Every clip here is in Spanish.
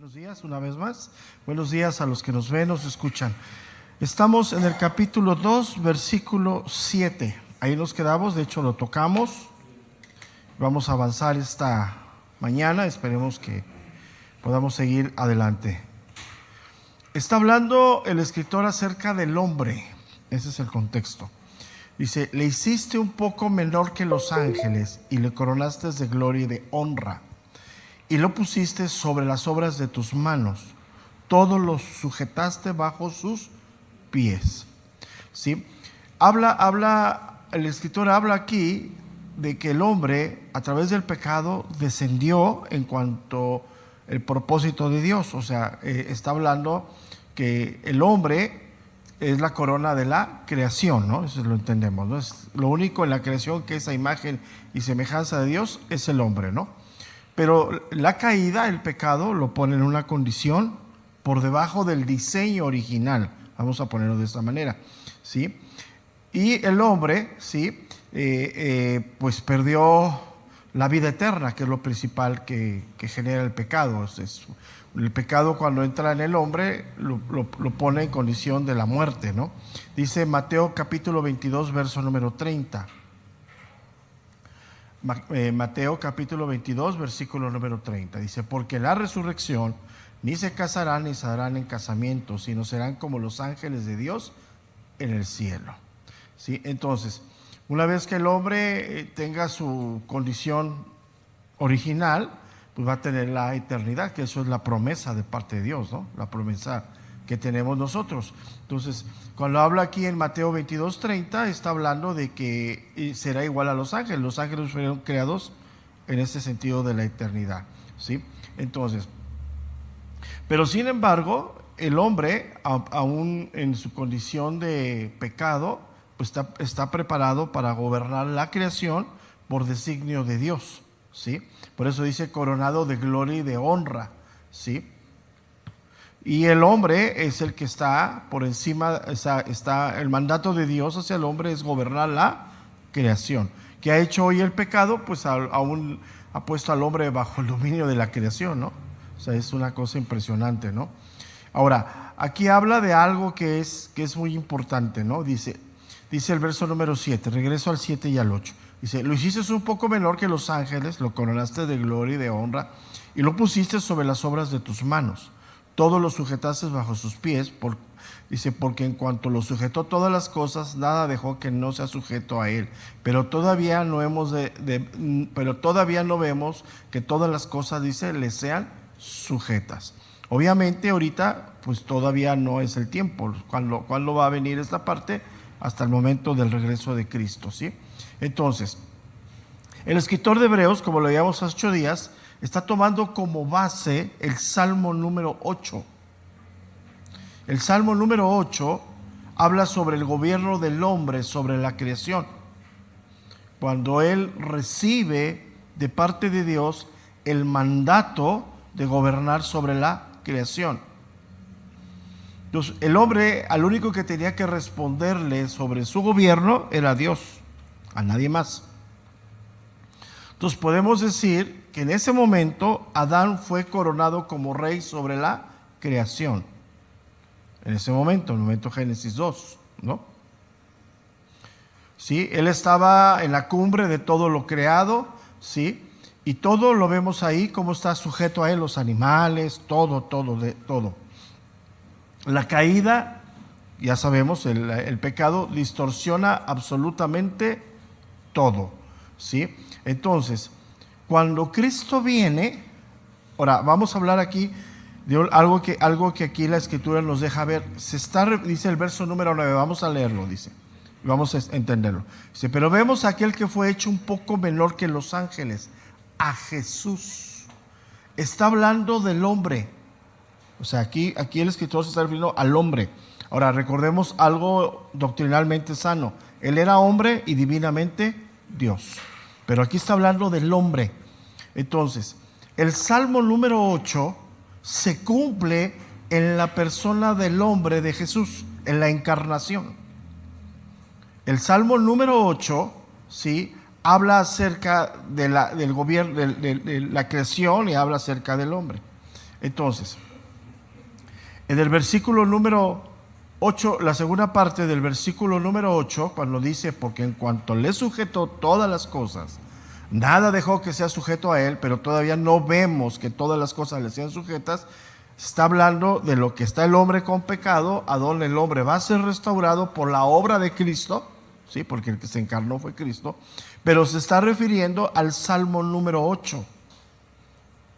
Buenos días una vez más. Buenos días a los que nos ven, nos escuchan. Estamos en el capítulo 2, versículo 7. Ahí nos quedamos, de hecho lo tocamos. Vamos a avanzar esta mañana, esperemos que podamos seguir adelante. Está hablando el escritor acerca del hombre, ese es el contexto. Dice, le hiciste un poco menor que los ángeles y le coronaste de gloria y de honra. Y lo pusiste sobre las obras de tus manos. Todo lo sujetaste bajo sus pies. ¿Sí? El escritor habla aquí de que el hombre, a través del pecado, descendió en cuanto al propósito de Dios. O sea, está hablando que el hombre es la corona de la creación, ¿no? Eso lo entendemos, ¿no? Es lo único en la creación que es a imagen y semejanza de Dios es el hombre, ¿no? Pero la caída, el pecado, lo pone en una condición por debajo del diseño original. Vamos a ponerlo de esta manera, ¿sí? Y el hombre, ¿sí? Pues perdió la vida eterna, que es lo principal que genera el pecado. El pecado, cuando entra en el hombre, lo pone en condición de la muerte, ¿no? Dice Mateo capítulo 22, verso número 30. Mateo capítulo 22, versículo número 30. Dice, porque en la resurrección ni se casarán ni se darán en casamiento, sino serán como los ángeles de Dios en el cielo. ¿Sí? Entonces, una vez que el hombre tenga su condición original, pues va a tener la eternidad, que eso es la promesa de parte de Dios, ¿no? La promesa que tenemos nosotros. Entonces, cuando habla aquí en Mateo 22:30, está hablando de que será igual a los ángeles. Los ángeles fueron creados en ese sentido de la eternidad, ¿sí? Entonces, pero sin embargo, el hombre, aún en su condición de pecado, pues está preparado para gobernar la creación por designio de Dios, ¿sí? Por eso dice coronado de gloria y de honra, ¿sí? Y el hombre es el que está por encima, está el mandato de Dios hacia el hombre es gobernar la creación. ¿Qué ha hecho hoy el pecado? Pues aún ha puesto al hombre bajo el dominio de la creación, ¿no? O sea, es una cosa impresionante, ¿no? Ahora, aquí habla de algo que es muy importante, ¿no? Dice el verso número 7, regreso al 7 y al 8. Dice, lo hiciste un poco menor que los ángeles, lo coronaste de gloria y de honra, y lo pusiste sobre las obras de tus manos. Todo lo sujetaste bajo sus pies, dice, porque en cuanto lo sujetó todas las cosas, nada dejó que no sea sujeto a él. Pero todavía no vemos que todas las cosas, dice, le sean sujetas. Obviamente ahorita, pues todavía no es el tiempo. ¿Cuándo va a venir esta parte? Hasta el momento del regreso de Cristo, ¿sí? Entonces, el escritor de Hebreos, como lo veíamos hace 8 días, está tomando como base el Salmo número 8. El Salmo número 8 habla sobre el gobierno del hombre sobre la creación. Cuando él recibe de parte de Dios el mandato de gobernar sobre la creación. Entonces, el hombre, al único que tenía que responderle sobre su gobierno era Dios, a nadie más. Entonces podemos decir que en ese momento Adán fue coronado como rey sobre la creación. En ese momento, en el momento Génesis 2, ¿no? Sí, él estaba en la cumbre de todo lo creado, ¿sí? Y todo lo vemos ahí, cómo está sujeto a él, los animales, todo. La caída, ya sabemos, el pecado distorsiona absolutamente todo, ¿sí? Entonces, cuando Cristo viene, ahora vamos a hablar aquí de algo que aquí la Escritura nos deja ver. Dice el verso número 9, vamos a leerlo, dice, vamos a entenderlo. Dice, pero vemos a aquel que fue hecho un poco menor que los ángeles, a Jesús. Está hablando del hombre. O sea, aquí el escritor se está refiriendo al hombre. Ahora, recordemos algo doctrinalmente sano. Él era hombre y divinamente Dios. Pero aquí está hablando del hombre. Entonces, el Salmo número 8 se cumple en la persona del hombre de Jesús, en la encarnación. El Salmo número 8, ¿sí?, habla acerca del gobierno, de la creación, y habla acerca del hombre. Entonces, en el versículo número 8, la segunda parte del versículo número 8, cuando dice, porque en cuanto le sujetó todas las cosas, nada dejó que sea sujeto a él, pero todavía no vemos que todas las cosas le sean sujetas. Está hablando de lo que está el hombre con pecado, a donde el hombre va a ser restaurado por la obra de Cristo, ¿sí? Porque el que se encarnó fue Cristo, pero se está refiriendo al Salmo número 8.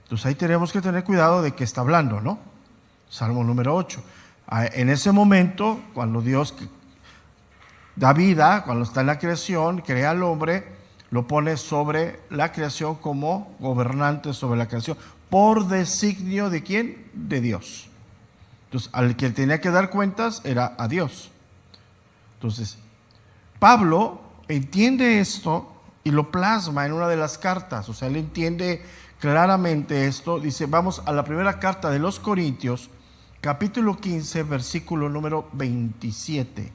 Entonces ahí tenemos que tener cuidado de qué está hablando, ¿no? Salmo número 8. En ese momento, cuando Dios da vida, cuando está en la creación, crea al hombre, lo pone sobre la creación como gobernante sobre la creación, por designio de ¿quién? De Dios. Entonces, al que tenía que dar cuentas era a Dios. Entonces, Pablo entiende esto y lo plasma en una de las cartas. O sea, él entiende claramente esto. Dice, vamos a la primera carta de los Corintios, capítulo 15, versículo número 27.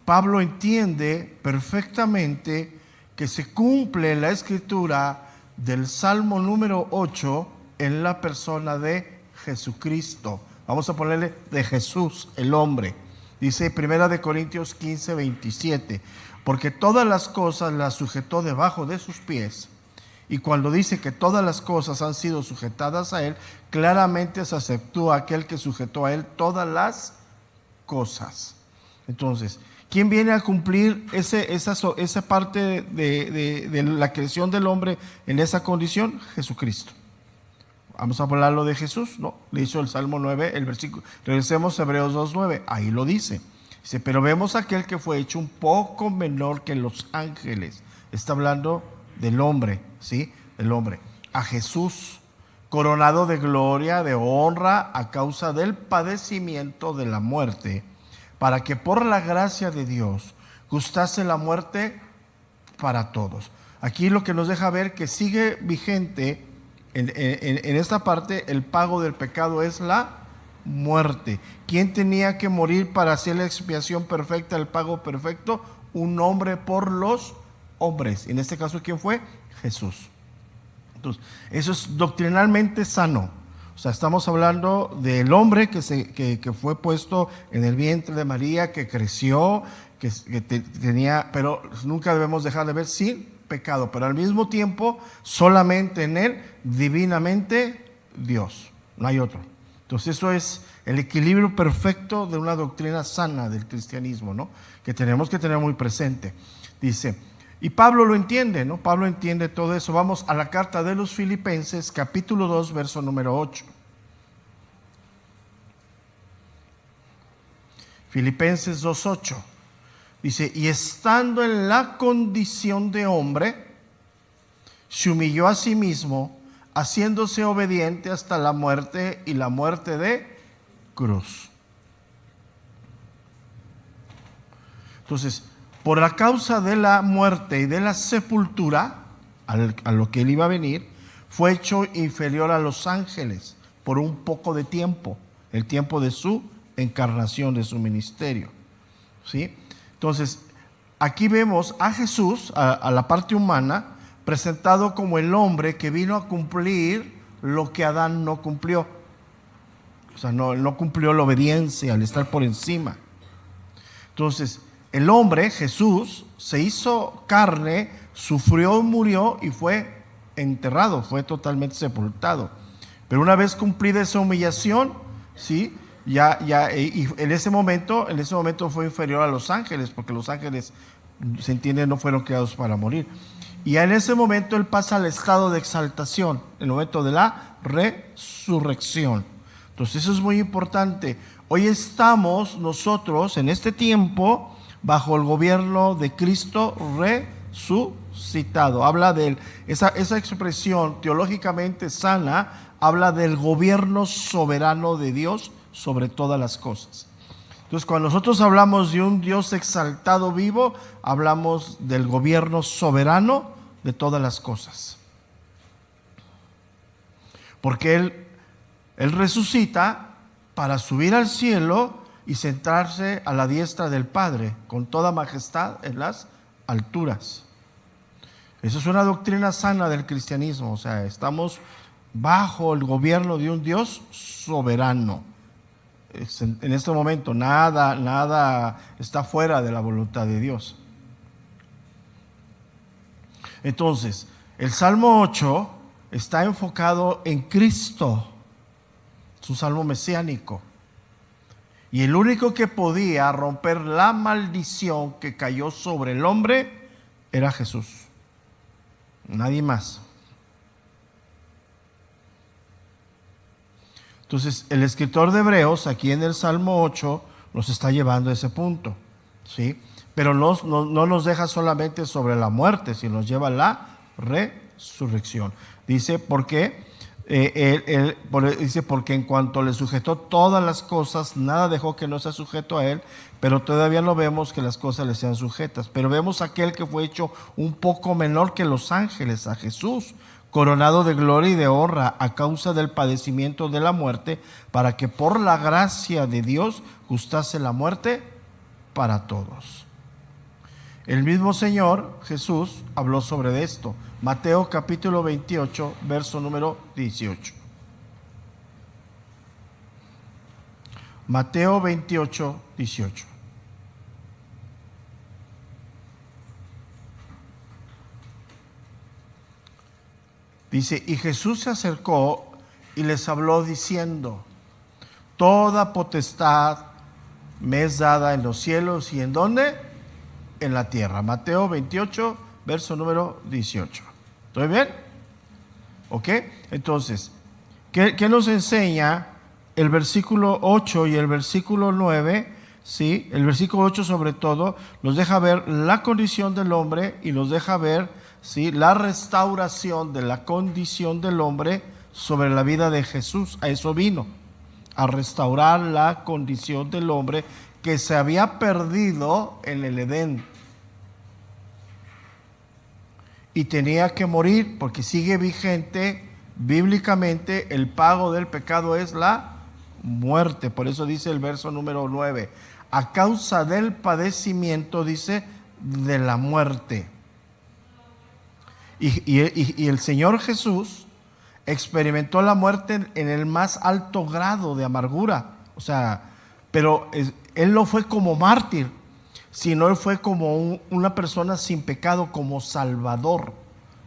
Pablo entiende perfectamente que se cumple la escritura del Salmo número 8 en la persona de Jesucristo. Vamos a ponerle de Jesús, el hombre. Dice 1 Corintios 15, 27. Porque todas las cosas las sujetó debajo de sus pies. Y cuando dice que todas las cosas han sido sujetadas a él, claramente se aceptó a aquel que sujetó a él todas las cosas. Entonces, ¿quién viene a cumplir esa parte de la creación del hombre en esa condición? Jesucristo. Vamos a hablarlo de Jesús, ¿no? Le hizo el Salmo 9, el versículo. Regresemos a Hebreos 2:9, ahí lo dice. Dice, pero vemos aquel que fue hecho un poco menor que los ángeles. Está hablando del hombre, ¿sí? Del hombre. A Jesús, coronado de gloria, de honra, a causa del padecimiento de la muerte, para que por la gracia de Dios gustase la muerte para todos. Aquí lo que nos deja ver que sigue vigente en esta parte, el pago del pecado es la muerte. ¿Quién tenía que morir para hacer la expiación perfecta, el pago perfecto? Un hombre por los hombres. En este caso, ¿quién fue? Jesús. Entonces, eso es doctrinalmente sano. O sea, estamos hablando del hombre que fue puesto en el vientre de María, que creció, que tenía, pero nunca debemos dejar de ver sin pecado, pero al mismo tiempo solamente en él, divinamente Dios, no hay otro. Entonces eso es el equilibrio perfecto de una doctrina sana del cristianismo, ¿no? Que tenemos que tener muy presente. Dice, y Pablo lo entiende, ¿no? Pablo entiende todo eso. Vamos a la carta de los Filipenses, capítulo 2, verso número 8. Filipenses 2:8. Dice, y estando en la condición de hombre, se humilló a sí mismo, haciéndose obediente hasta la muerte y la muerte de cruz. Entonces, por la causa de la muerte y de la sepultura, a lo que él iba a venir, fue hecho inferior a los ángeles por un poco de tiempo, el tiempo de su encarnación, de su ministerio. ¿Sí? Entonces, aquí vemos a Jesús, a la parte humana, presentado como el hombre que vino a cumplir lo que Adán no cumplió. O sea, no cumplió la obediencia al estar por encima. Entonces, el hombre, Jesús, se hizo carne, sufrió, murió y fue enterrado, fue totalmente sepultado. Pero una vez cumplida esa humillación, ¿sí? Y en ese momento fue inferior a los ángeles, porque los ángeles, se entiende, no fueron creados para morir. Y en ese momento él pasa al estado de exaltación, el momento de la resurrección. Entonces eso es muy importante. Hoy estamos nosotros en este tiempo bajo el gobierno de Cristo resucitado. Habla de esa expresión teológicamente sana, habla del gobierno soberano de Dios sobre todas las cosas. Entonces, cuando nosotros hablamos de un Dios exaltado vivo, hablamos del gobierno soberano de todas las cosas. Porque Él resucita para subir al cielo y sentarse a la diestra del Padre con toda majestad en las alturas. Esa es una doctrina sana del cristianismo, o sea, estamos bajo el gobierno de un Dios soberano. En este momento nada está fuera de la voluntad de Dios. Entonces, el Salmo 8 está enfocado en Cristo. Es un salmo mesiánico. Y el único que podía romper la maldición que cayó sobre el hombre era Jesús. Nadie más. Entonces, el escritor de Hebreos, aquí en el Salmo 8, nos está llevando a ese punto, ¿sí? Pero no nos deja solamente sobre la muerte, sino nos lleva a la resurrección. Dice, porque en cuanto le sujetó todas las cosas, nada dejó que no sea sujeto a él, pero todavía no vemos que las cosas le sean sujetas. Pero vemos a aquel que fue hecho un poco menor que los ángeles, a Jesús, coronado de gloria y de honra a causa del padecimiento de la muerte, para que por la gracia de Dios gustase la muerte para todos. El mismo Señor Jesús habló sobre esto. Mateo capítulo 28, verso número 18. Mateo 28, 18. Dice, y Jesús se acercó y les habló diciendo, toda potestad me es dada en los cielos y ¿en dónde? En la tierra. Mateo 28, verso número 18. ¿Estoy bien? ¿Ok? Entonces, ¿qué nos enseña el versículo 8 y el versículo 9? ¿Sí? El versículo 8 sobre todo nos deja ver la condición del hombre y nos deja ver, ¿sí?, la restauración de la condición del hombre sobre la vida de Jesús. A eso vino, a restaurar la condición del hombre que se había perdido en el Edén. Y tenía que morir porque sigue vigente bíblicamente, el pago del pecado es la muerte. Por eso dice el verso número 9, a causa del padecimiento, dice, de la muerte. Y el Señor Jesús experimentó la muerte en el más alto grado de amargura. O sea, pero Él no fue como mártir, sino Él fue como una persona sin pecado, como Salvador.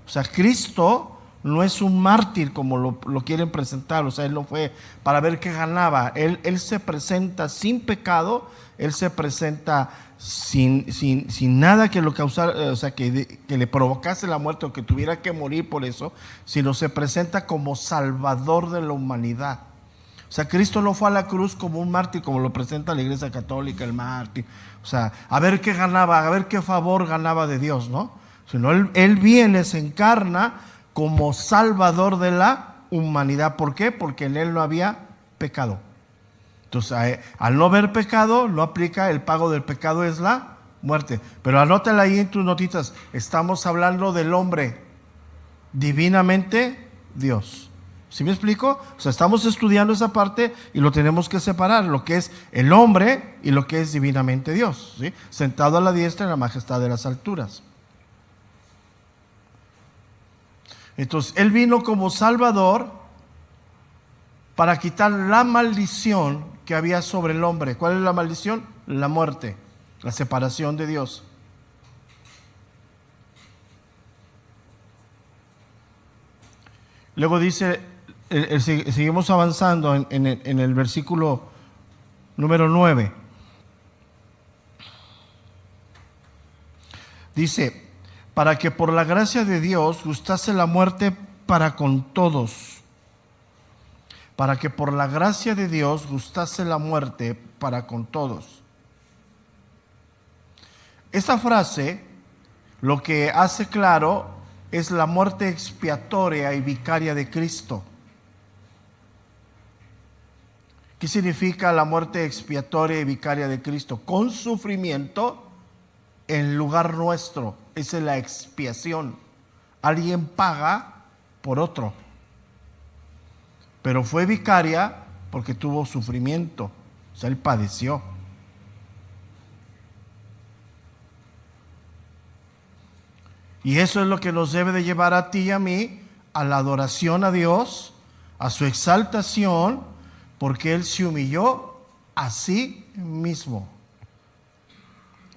O sea, Cristo no es un mártir como lo quieren presentar. O sea, Él no fue para ver qué ganaba. Él se presenta sin pecado, Él se presenta sin nada que lo causara, o sea, que le provocase la muerte o que tuviera que morir por eso, sino se presenta como Salvador de la humanidad. O sea, Cristo no fue a la cruz como un mártir, como lo presenta la Iglesia Católica, el mártir. O sea, a ver qué ganaba, a ver qué favor ganaba de Dios, ¿no? Sino Él viene, se encarna como Salvador de la humanidad. ¿Por qué? Porque en Él no había pecado. Entonces, al no haber pecado, no aplica, el pago del pecado es la muerte. Pero anótala ahí en tus notitas, estamos hablando del hombre, divinamente Dios. ¿Sí me explico? O sea, estamos estudiando esa parte y lo tenemos que separar, lo que es el hombre y lo que es divinamente Dios, ¿sí? Sentado a la diestra en la majestad de las alturas. Entonces, Él vino como Salvador para quitar la maldición que había sobre el hombre. ¿Cuál es la maldición? La muerte, la separación de Dios. Luego dice, seguimos avanzando en el versículo número 9. Dice, para que por la gracia de Dios gustase la muerte para con todos. Para que por la gracia de Dios gustase la muerte para con todos. Esta frase lo que hace claro es la muerte expiatoria y vicaria de Cristo. ¿Qué significa la muerte expiatoria y vicaria de Cristo? Con sufrimiento en lugar nuestro. Esa es la expiación. Alguien paga por otro. Pero fue vicaria porque tuvo sufrimiento. O sea, Él padeció. Y eso es lo que nos debe de llevar a ti y a mí a la adoración a Dios, a su exaltación, porque Él se humilló a sí mismo.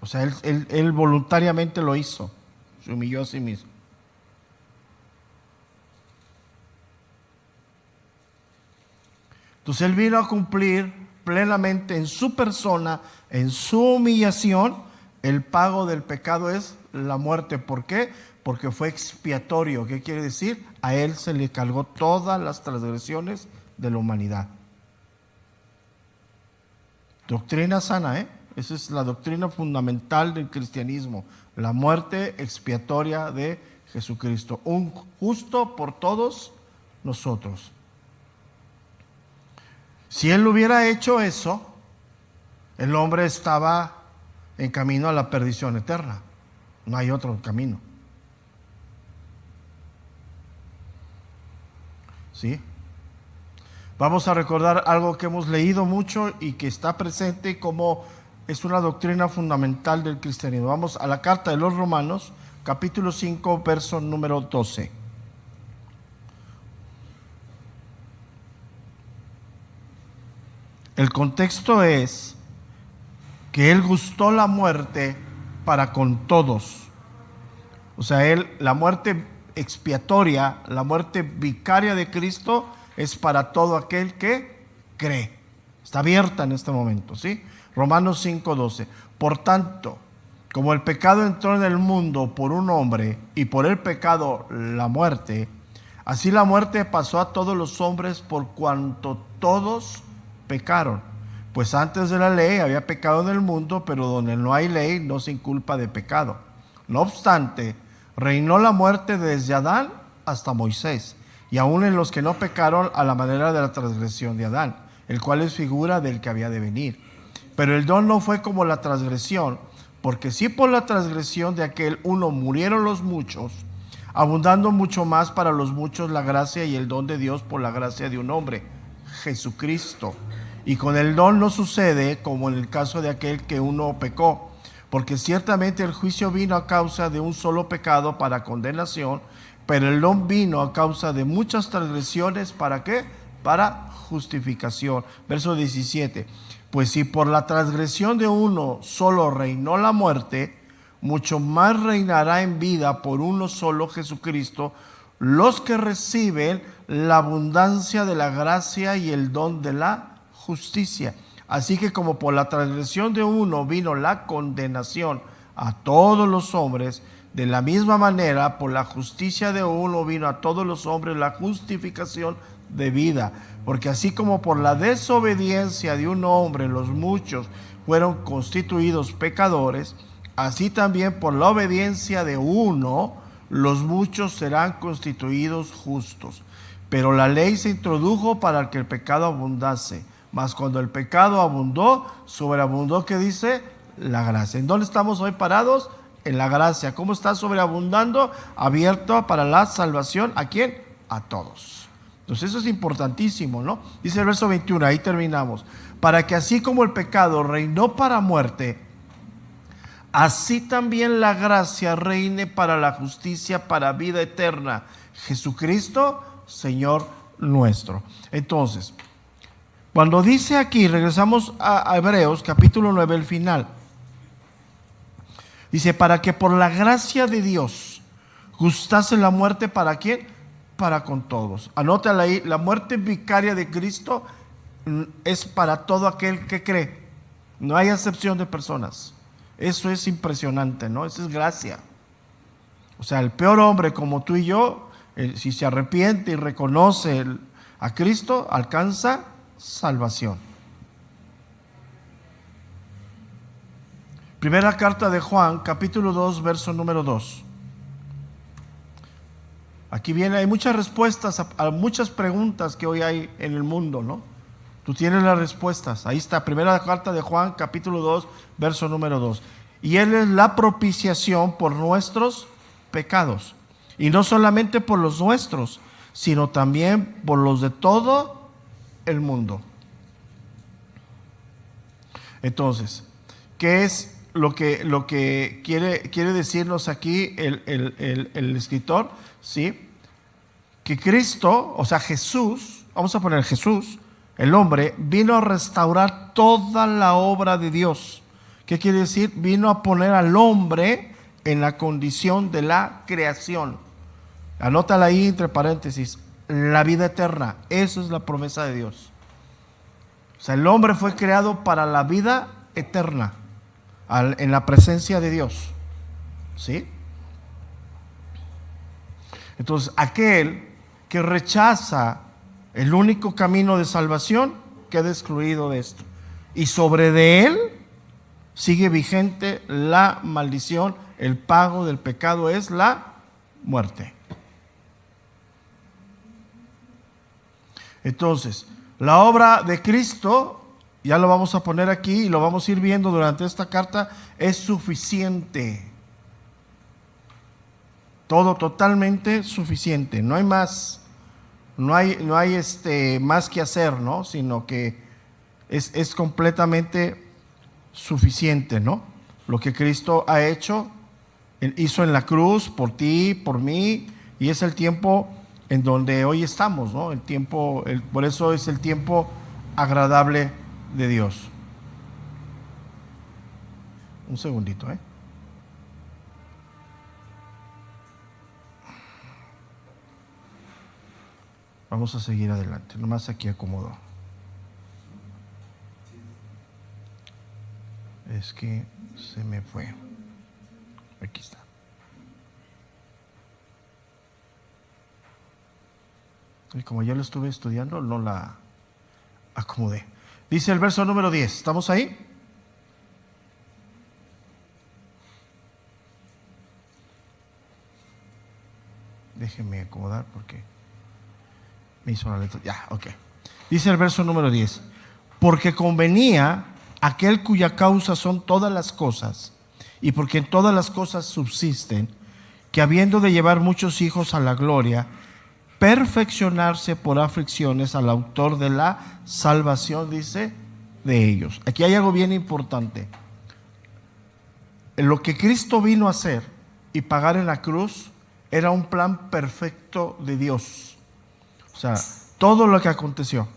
O sea, él voluntariamente lo hizo, se humilló a sí mismo. Entonces Él vino a cumplir plenamente en su persona, en su humillación. El pago del pecado es la muerte. ¿Por qué? Porque fue expiatorio. ¿Qué quiere decir? A Él se le cargó todas las transgresiones de la humanidad. Doctrina sana, ¿eh? Esa es la doctrina fundamental del cristianismo. La muerte expiatoria de Jesucristo. Un justo por todos nosotros. Si Él hubiera hecho eso, el hombre estaba en camino a la perdición eterna. No hay otro camino. ¿Sí? Vamos a recordar algo que hemos leído mucho y que está presente como es una doctrina fundamental del cristianismo. Vamos a la carta de los Romanos, capítulo 5, verso número 12. El contexto es que Él gustó la muerte para con todos. O sea, la muerte expiatoria, la muerte vicaria de Cristo es para todo aquel que cree. Está abierta en este momento, ¿sí? Romanos 5:12. Por tanto, como el pecado entró en el mundo por un hombre y por el pecado la muerte, así la muerte pasó a todos los hombres por cuanto todos pecaron. Pues antes de la ley había pecado en el mundo, pero donde no hay ley no se inculpa de pecado. No obstante, reinó la muerte desde Adán hasta Moisés, y aún en los que no pecaron a la manera de la transgresión de Adán, el cual es figura del que había de venir. Pero el don no fue como la transgresión, porque si por la transgresión de aquel uno murieron los muchos, abundando mucho más para los muchos la gracia y el don de Dios por la gracia de un hombre, Jesucristo. Y con el don no sucede como en el caso de aquel que uno pecó, porque ciertamente el juicio vino a causa de un solo pecado para condenación, pero el don vino a causa de muchas transgresiones, ¿para qué? Para justificación. Verso 17. Pues si por la transgresión de uno solo reinó la muerte, mucho más reinará en vida por uno solo, Jesucristo, los que reciben la abundancia de la gracia y el don de la justicia. Así que como por la transgresión de uno vino la condenación a todos los hombres, de la misma manera por la justicia de uno vino a todos los hombres la justificación de vida. Porque así como por la desobediencia de un hombre los muchos fueron constituidos pecadores, así también por la obediencia de uno los muchos serán constituidos justos. Pero la ley se introdujo para que el pecado abundase. Mas cuando el pecado abundó, sobreabundó, ¿qué dice? La gracia. ¿En dónde estamos hoy parados? En la gracia. ¿Cómo está sobreabundando? Abierto para la salvación. ¿A quién? A todos. Entonces eso es importantísimo, ¿no? Dice el verso 21, ahí terminamos. Para que así como el pecado reinó para muerte, así también la gracia reine para la justicia, para vida eterna. Jesucristo, Señor nuestro. Entonces, cuando dice aquí, regresamos a Hebreos capítulo 9, el final. Dice, para que por la gracia de Dios gustase la muerte, ¿para quién? Para con todos. Anótala ahí, la muerte vicaria de Cristo es para todo aquel que cree. No hay excepción de personas. Eso es impresionante, ¿no? Eso es gracia. O sea, el peor hombre como tú y yo, si se arrepiente y reconoce a Cristo, alcanza salvación. Primera carta de Juan, capítulo 2, verso número 2. Aquí viene, hay muchas respuestas a muchas preguntas que hoy hay en el mundo, ¿no? Tú tienes las respuestas. Ahí está, primera carta de Juan, capítulo 2, verso número 2. Y Él es la propiciación por nuestros pecados. Y no solamente por los nuestros, sino también por los de todo el mundo. Entonces, ¿qué es lo que quiere decirnos aquí el escritor, ¿sí? Que Cristo, o sea, Jesús, vamos a poner Jesús, el hombre, vino a restaurar toda la obra de Dios. ¿Qué quiere decir? Vino a poner al hombre en la condición de la creación. Anótala ahí entre paréntesis, la vida eterna. Eso es la promesa de Dios. O sea, el hombre fue creado para la vida eterna, en la presencia de Dios. ¿Sí? Entonces, aquel que rechaza el único camino de salvación queda excluido de esto. Y sobre de él sigue vigente la maldición. El pago del pecado es la muerte. Entonces, la obra de Cristo, ya lo vamos a poner aquí y lo vamos a ir viendo durante esta carta, es suficiente. Todo totalmente suficiente. No hay más. No hay más que hacer, ¿no? Sino que es completamente suficiente, ¿no? Lo que Cristo ha hecho, hizo en la cruz por ti, por mí, y es el tiempo en donde hoy estamos, ¿no? Por eso es el tiempo agradable de Dios. Un segundito, ¿eh? Vamos a seguir adelante, nomás aquí acomodo. Es que se me fue. Aquí está. Y como yo lo estuve estudiando, no la acomodé. Dice el verso número 10. ¿Estamos ahí? Déjenme acomodar porque me hizo la letra. Ya, ok. Dice el verso número 10. Porque convenía aquel cuya causa son todas las cosas, y porque en todas las cosas subsisten, que habiendo de llevar muchos hijos a la gloria, perfeccionarse por aflicciones al autor de la salvación, dice, de ellos. Aquí hay algo bien importante. Lo que Cristo vino a hacer y pagar en la cruz era un plan perfecto de Dios. O sea, todo lo que aconteció,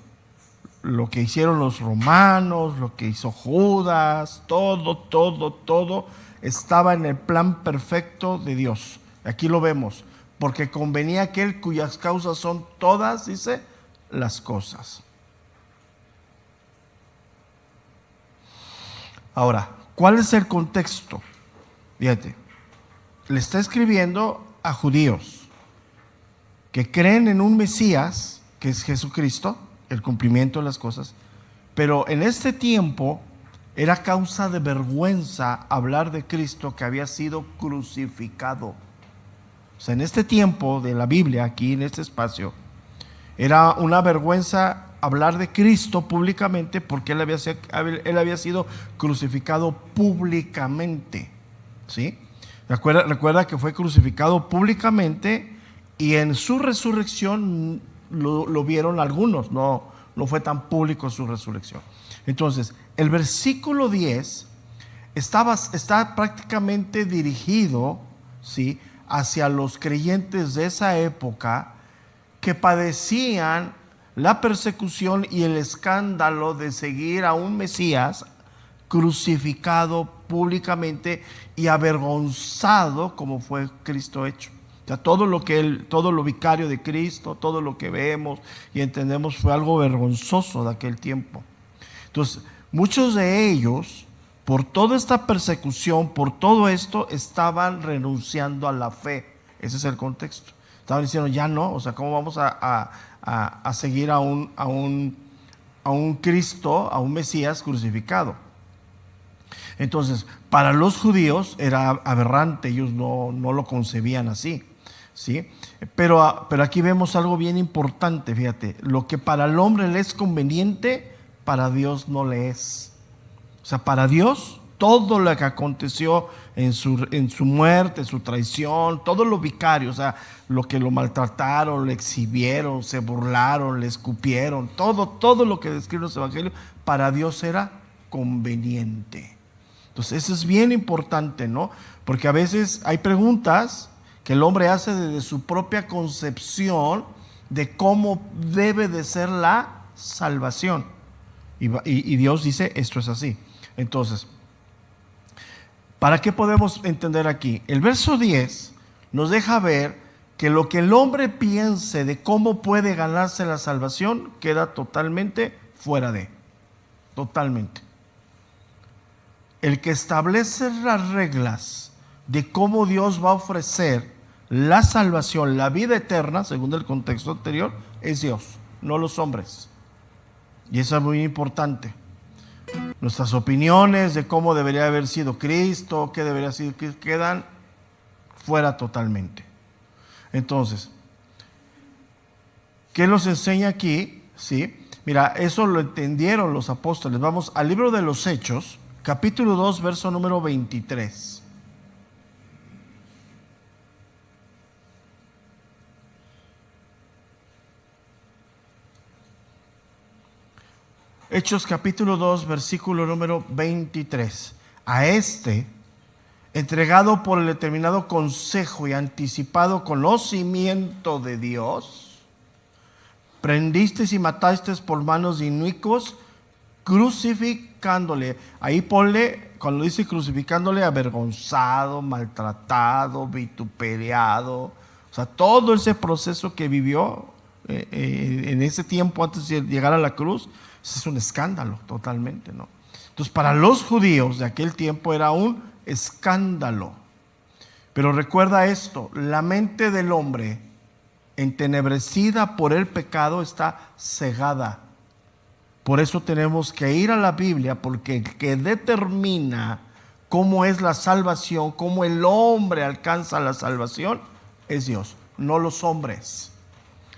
lo que hicieron los romanos, lo que hizo Judas, todo estaba en el plan perfecto de Dios. Aquí lo vemos, porque convenía aquel cuyas causas son todas, dice, las cosas. Ahora, ¿cuál es el contexto? Fíjate, le está escribiendo a judíos que creen en un Mesías, que es Jesucristo, el cumplimiento de las cosas, pero en este tiempo era causa de vergüenza hablar de Cristo que había sido crucificado. O sea, en este tiempo de la Biblia, aquí en este espacio, era una vergüenza hablar de Cristo públicamente porque él había sido crucificado públicamente. ¿Sí? Recuerda que fue crucificado públicamente y en su resurrección lo vieron algunos, no fue tan público su resurrección. Entonces, el versículo 10 está prácticamente dirigido, ¿sí?, hacia los creyentes de esa época que padecían la persecución y el escándalo de seguir a un Mesías crucificado públicamente y avergonzado como fue Cristo hecho. O sea, todo lo vicario de Cristo, todo lo que vemos y entendemos fue algo vergonzoso de aquel tiempo. Entonces, muchos de ellos, por toda esta persecución, por todo esto, estaban renunciando a la fe. Ese es el contexto. Estaban diciendo, ya no, o sea, ¿cómo vamos a seguir a un Cristo, a un Mesías crucificado? Entonces, para los judíos era aberrante, ellos no lo concebían así, ¿sí? Pero aquí vemos algo bien importante, fíjate, lo que para el hombre le es conveniente, para Dios no le es. O sea, para Dios, todo lo que aconteció en su muerte, su traición, todo lo vicario, o sea, lo que lo maltrataron, le exhibieron, se burlaron, le escupieron, todo lo que describe los evangelios, para Dios era conveniente. Entonces, eso es bien importante, ¿no? Porque a veces hay preguntas que el hombre hace desde su propia concepción de cómo debe de ser la salvación. Y Dios dice, esto es así. Entonces, ¿para qué podemos entender aquí? El verso 10 nos deja ver que lo que el hombre piense de cómo puede ganarse la salvación queda totalmente fuera de. Totalmente. El que establece las reglas de cómo Dios va a ofrecer la salvación, la vida eterna, según el contexto anterior, es Dios, no los hombres. Y eso es muy importante. Nuestras opiniones de cómo debería haber sido Cristo, qué debería ser, quedan fuera totalmente. Entonces, ¿qué nos enseña aquí? ¿Sí? Mira, eso lo entendieron los apóstoles. Vamos al libro de los Hechos, capítulo 2, verso número 23. Hechos capítulo 2, versículo número 23. A este, entregado por el determinado consejo y anticipado conocimiento de Dios, prendisteis y matasteis por manos de inicuos, crucificándole. Ahí ponle, cuando dice crucificándole, avergonzado, maltratado, vituperiado. O sea, todo ese proceso que vivió en ese tiempo antes de llegar a la cruz, es un escándalo totalmente, ¿no? Entonces, para los judíos de aquel tiempo era un escándalo. Pero recuerda esto, la mente del hombre entenebrecida por el pecado está cegada. Por eso tenemos que ir a la Biblia, porque el que determina cómo es la salvación, cómo el hombre alcanza la salvación, es Dios, no los hombres.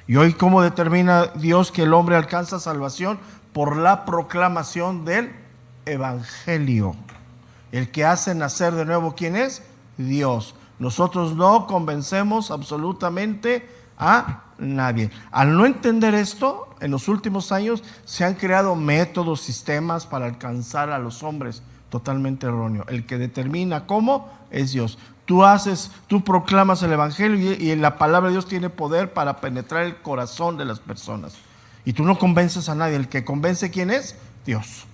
Y hoy, ¿cómo determina Dios que el hombre alcanza salvación? Por la proclamación del Evangelio. El que hace nacer de nuevo, ¿quién es? Dios. Nosotros no convencemos absolutamente a nadie. Al no entender esto, en los últimos años se han creado métodos, sistemas para alcanzar a los hombres. Totalmente erróneo. El que determina cómo es Dios. Tú proclamas el Evangelio y la palabra de Dios tiene poder para penetrar el corazón de las personas. Y tú no convences a nadie. El que convence, ¿quién es? Dios.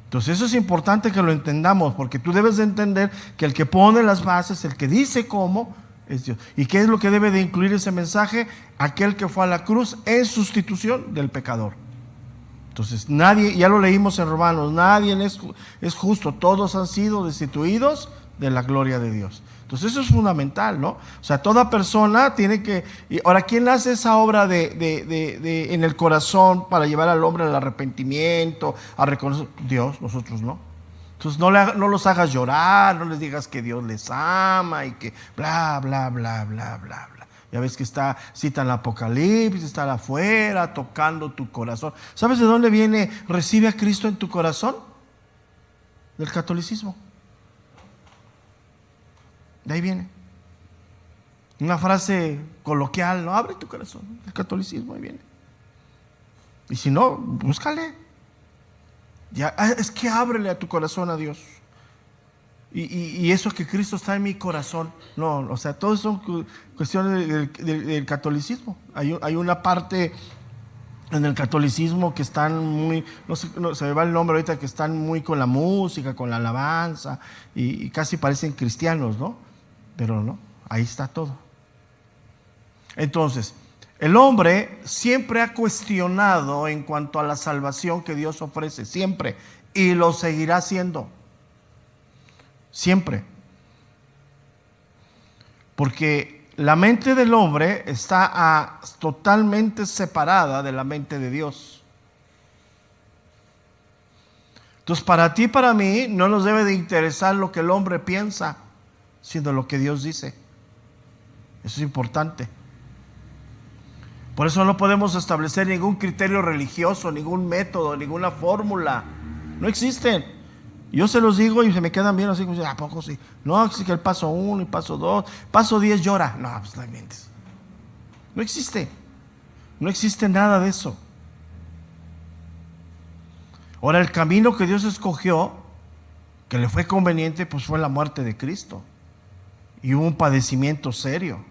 Entonces eso es importante que lo entendamos, porque tú debes de entender que el que pone las bases, el que dice cómo, es Dios. ¿Y qué es lo que debe de incluir ese mensaje? Aquel que fue a la cruz en sustitución del pecador. Entonces nadie, ya lo leímos en Romanos, nadie es justo, todos han sido destituidos de la gloria de Dios. Entonces eso es fundamental, ¿no? O sea, toda persona tiene que... Ahora, ¿quién hace esa obra en el corazón para llevar al hombre al arrepentimiento, a reconocer? Dios, nosotros no. Entonces no los hagas llorar, no les digas que Dios les ama y que bla, bla, bla, bla, bla, bla. Ya ves que cita el Apocalipsis, está afuera tocando tu corazón. ¿Sabes de dónde viene? Recibe a Cristo en tu corazón. Del catolicismo. De ahí viene. Una frase coloquial, no, abre tu corazón. El catolicismo, ahí viene. Y si no, búscale. Es que ábrele a tu corazón a Dios. Y eso que Cristo está en mi corazón. No, o sea, todo son cuestiones del catolicismo. Hay una parte en el catolicismo que están muy, no se me va el nombre ahorita, que están muy con la música, con la alabanza, y casi parecen cristianos, ¿no? Pero no, ahí está todo. Entonces, el hombre siempre ha cuestionado en cuanto a la salvación que Dios ofrece, siempre, y lo seguirá haciendo. Siempre. Porque la mente del hombre está totalmente separada de la mente de Dios. Entonces, para ti y para mí no nos debe de interesar lo que el hombre piensa, sino lo que Dios dice. Eso es importante. Por eso no podemos establecer ningún criterio religioso, ningún método, ninguna fórmula. No existen. Yo se los digo y se me quedan bien así como, ¿a poco sí? No, es que el paso 1 y paso 2, paso 10 llora. No, pues no mientes. No existe. No existe nada de eso. Ahora, el camino que Dios escogió que le fue conveniente, pues fue la muerte de Cristo. Y hubo un padecimiento serio.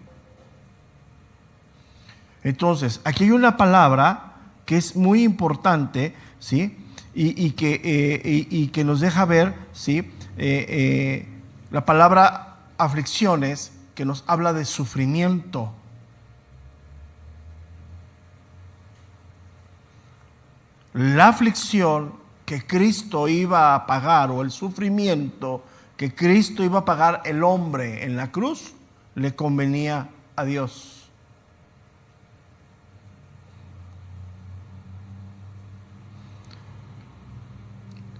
Entonces, aquí hay una palabra que es muy importante, ¿sí? Y que nos deja ver, ¿sí? La palabra aflicciones, que nos habla de sufrimiento. La aflicción que Cristo iba a pagar, o el sufrimiento que Cristo iba a pagar el hombre en la cruz, le convenía a Dios.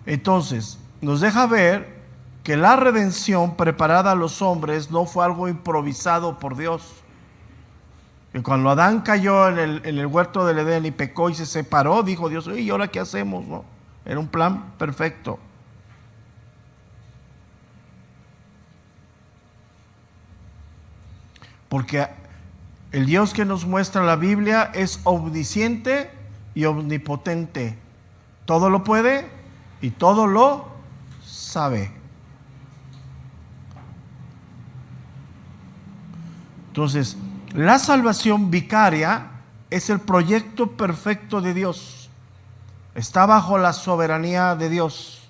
Entonces, nos deja ver que la redención preparada a los hombres no fue algo improvisado por Dios. Que cuando Adán cayó en el huerto del Edén y pecó y se separó, dijo Dios, ¿y ahora qué hacemos? ¿No? Era un plan perfecto. Porque el Dios que nos muestra la Biblia es omnisciente y omnipotente. Todo lo puede y todo lo sabe. Entonces, la salvación vicaria es el proyecto perfecto de Dios. Está bajo la soberanía de Dios.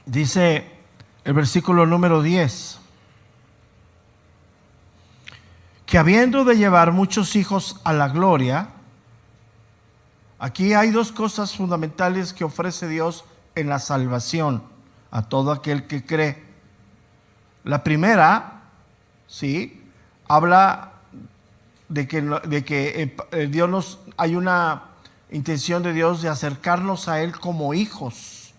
Dice el versículo número 10, que habiendo de llevar muchos hijos a la gloria. Aquí hay dos cosas fundamentales que ofrece Dios en la salvación a todo aquel que cree. La primera, sí, habla de que Dios hay una intención de Dios de acercarnos a Él como hijos.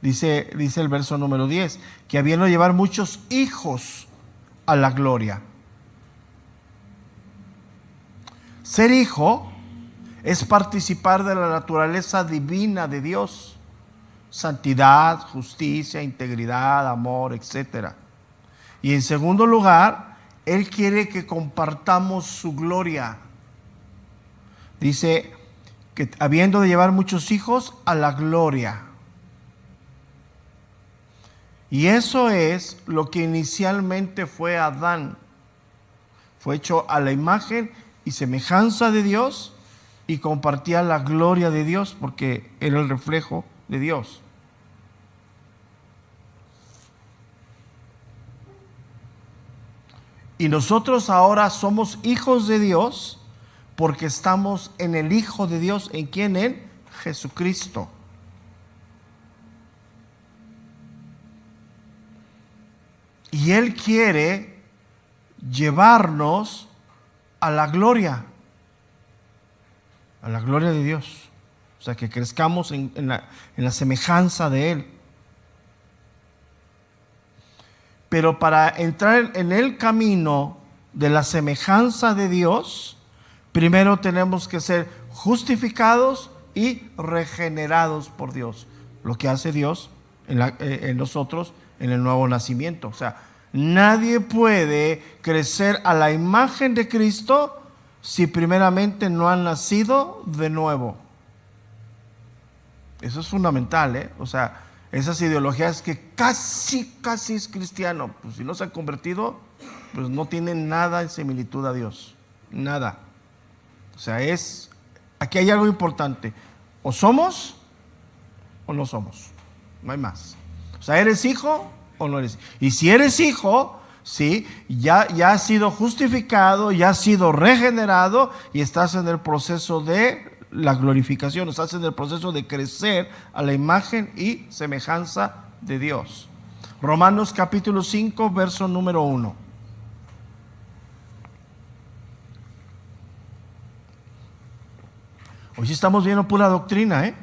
Dice el verso número 10, que habiendo de llevar muchos hijos a la gloria. Ser hijo es participar de la naturaleza divina de Dios. Santidad, justicia, integridad, amor, etc. Y en segundo lugar, Él quiere que compartamos su gloria. Dice que habiendo de llevar muchos hijos a la gloria. Y eso es lo que inicialmente fue Adán. Fue hecho a la imagen y semejanza de Dios y compartía la gloria de Dios porque era el reflejo de Dios. Y nosotros ahora somos hijos de Dios porque estamos en el Hijo de Dios. ¿En quién? En Jesucristo. Y Él quiere llevarnos a la gloria de Dios. O sea, que crezcamos en la semejanza de Él. Pero para entrar en el camino de la semejanza de Dios, primero tenemos que ser justificados y regenerados por Dios. Lo que hace Dios en nosotros en el nuevo nacimiento. O sea, nadie puede crecer a la imagen de Cristo si primeramente no han nacido de nuevo. Eso es fundamental, ¿eh? O sea, esas ideologías que casi es cristiano, pues si no se han convertido, pues no tienen nada en similitud a Dios. Nada. O sea, aquí hay algo importante. O somos o no somos. No hay más. O sea, ¿eres hijo o no eres hijo? Y si eres hijo, sí, ya has sido justificado, ya has sido regenerado y estás en el proceso de la glorificación, estás en el proceso de crecer a la imagen y semejanza de Dios. Romanos capítulo 5, verso número 1. Hoy sí estamos viendo pura doctrina,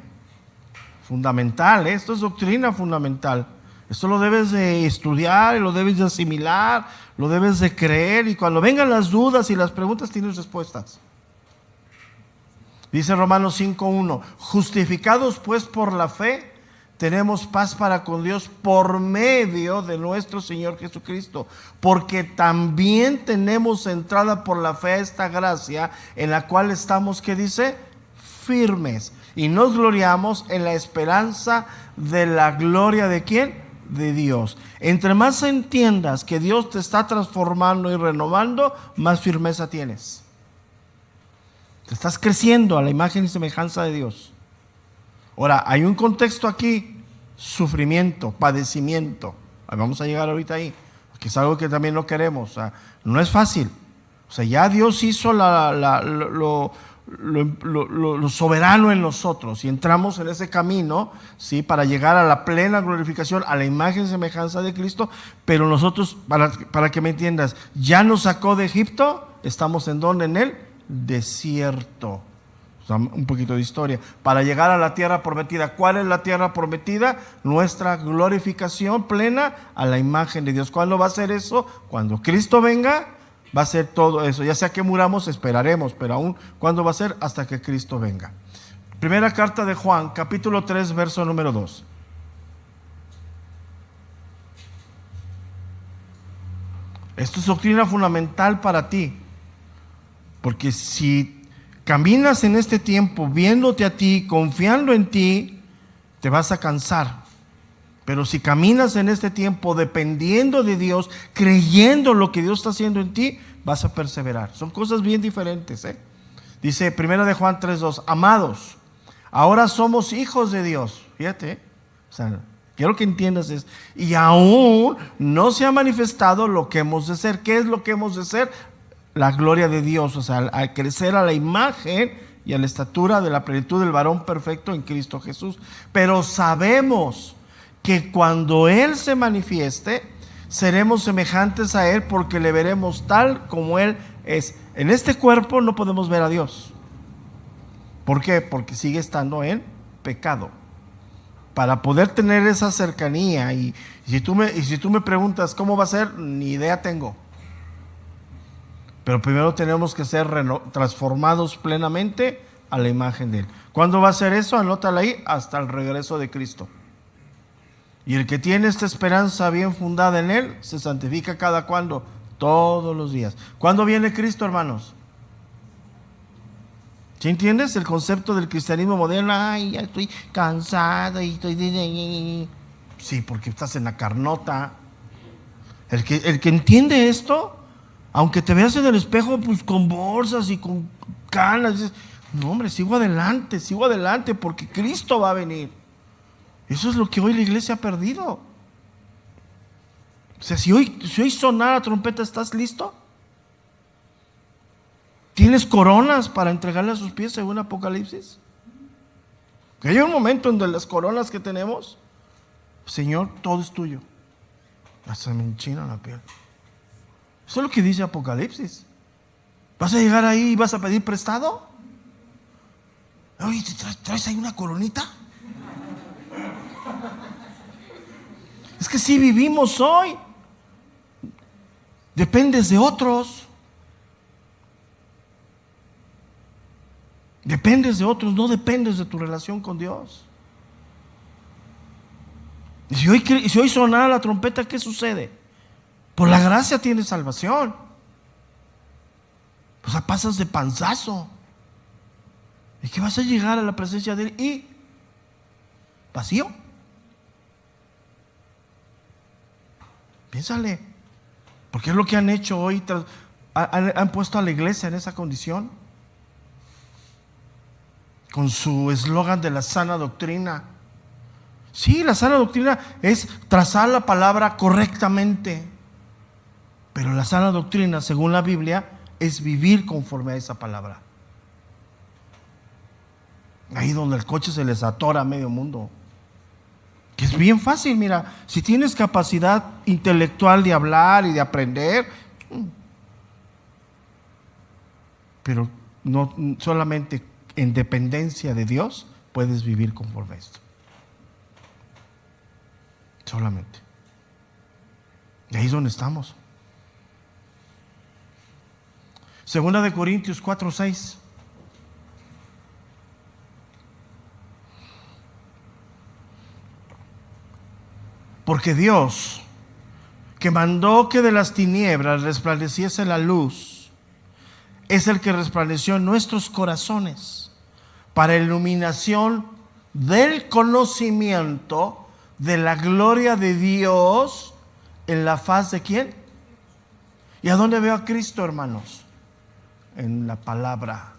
fundamental, esto es doctrina fundamental. Esto lo debes de estudiar, lo debes de asimilar, lo debes de creer, y cuando vengan las dudas y las preguntas tienes respuestas. Dice Romanos 5:1, justificados pues por la fe, tenemos paz para con Dios por medio de nuestro Señor Jesucristo, porque también tenemos entrada por la fe a esta gracia en la cual estamos, ¿qué dice? Firmes, y nos gloriamos en la esperanza de la gloria ¿de quién? De Dios. Entre más entiendas que Dios te está transformando y renovando, más firmeza tienes. Te estás creciendo a la imagen y semejanza de Dios. Ahora, hay un contexto aquí: sufrimiento, padecimiento. Vamos a llegar ahorita ahí, que es algo que también no queremos. O sea, no es fácil. O sea, ya Dios hizo lo soberano en nosotros y entramos en ese camino, ¿sí? Para llegar a la plena glorificación, a la imagen y semejanza de Cristo. Pero nosotros, para que me entiendas, ya nos sacó de Egipto. Estamos en donde, en el desierto. Un poquito de historia para llegar a la tierra prometida. ¿Cuál es la tierra prometida? Nuestra glorificación plena a la imagen de Dios. ¿Cuándo va a ser eso? Cuando Cristo venga, va a ser todo eso. Ya sea que muramos, esperaremos, pero aún, ¿cuándo va a ser? Hasta que Cristo venga. Primera carta de Juan, capítulo 3, verso número 2. Esto es doctrina fundamental para ti, porque si caminas en este tiempo viéndote a ti, confiando en ti, te vas a cansar. Pero si caminas en este tiempo dependiendo de Dios, creyendo lo que Dios está haciendo en ti, vas a perseverar. Son cosas bien diferentes, Dice 1 de Juan 3:2, amados, ahora somos hijos de Dios. Fíjate, o sea, quiero que entiendas esto. Y aún no se ha manifestado lo que hemos de ser. ¿Qué es lo que hemos de ser? La gloria de Dios, o sea, al crecer a la imagen y a la estatura de la plenitud del varón perfecto en Cristo Jesús. Pero sabemos que cuando Él se manifieste, seremos semejantes a Él, porque le veremos tal como Él es. En este cuerpo no podemos ver a Dios. ¿Por qué? Porque sigue estando en pecado. Para poder tener esa cercanía, y si tú me preguntas cómo va a ser, ni idea tengo. Pero primero tenemos que ser transformados plenamente a la imagen de Él. ¿Cuándo va a ser eso? Anótalo ahí: hasta el regreso de Cristo. Y el que tiene esta esperanza bien fundada en Él, se santifica cada cuando, todos los días. ¿Cuándo viene Cristo, hermanos? ¿Sí entiendes el concepto del cristianismo moderno? Ay, ya estoy cansado y estoy... Sí, porque estás en la carnota. El que entiende esto, aunque te veas en el espejo pues con bolsas y con canas, dices, no hombre, sigo adelante porque Cristo va a venir. Eso es lo que hoy la iglesia ha perdido. O sea, si hoy sonara la trompeta, ¿estás listo? ¿Tienes coronas para entregarle a sus pies según Apocalipsis? Que hay un momento en donde las coronas que tenemos, Señor, todo es tuyo. Hasta me enchina la piel. Eso es lo que dice Apocalipsis. ¿Vas a llegar ahí y vas a pedir prestado? Oye, ¿traes ahí una coronita? Es que si vivimos hoy, dependes de otros. Dependes de otros, no dependes de tu relación con Dios. Y si hoy sonara la trompeta, ¿qué sucede? Por la gracia tienes salvación. O sea, pasas de panzazo. ¿Y qué vas a llegar a la presencia de Él? Y vacío. Piénsale. Porque es lo que han hecho hoy. Han puesto a la iglesia en esa condición. Con su eslogan de la sana doctrina. Sí, la sana doctrina es trazar la palabra correctamente. Pero la sana doctrina, según la Biblia, es vivir conforme a esa palabra. Ahí donde el coche se les atora a medio mundo. Que es bien fácil, mira, si tienes capacidad intelectual de hablar y de aprender, pero no solamente en dependencia de Dios puedes vivir conforme a esto. Solamente. Y ahí es donde estamos. Segunda de Corintios 4:6. Porque Dios, que mandó que de las tinieblas resplandeciese la luz, es el que resplandeció en nuestros corazones para iluminación del conocimiento de la gloria de Dios en la faz de ¿quién? ¿Y a dónde veo a Cristo, hermanos? En la palabra.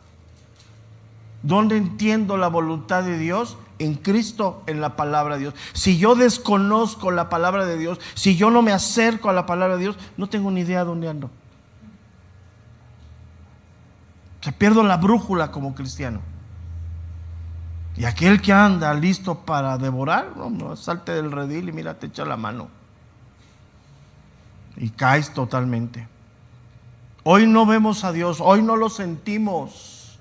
¿Dónde entiendo la voluntad de Dios? En Cristo, en la palabra de Dios. Si yo desconozco la palabra de Dios, si yo no me acerco a la palabra de Dios, no tengo ni idea de dónde ando. Se pierdo la brújula como cristiano. Y aquel que anda listo para devorar, no, salte del redil y mira, te echa la mano. Y caes totalmente. Hoy no vemos a Dios, hoy no lo sentimos.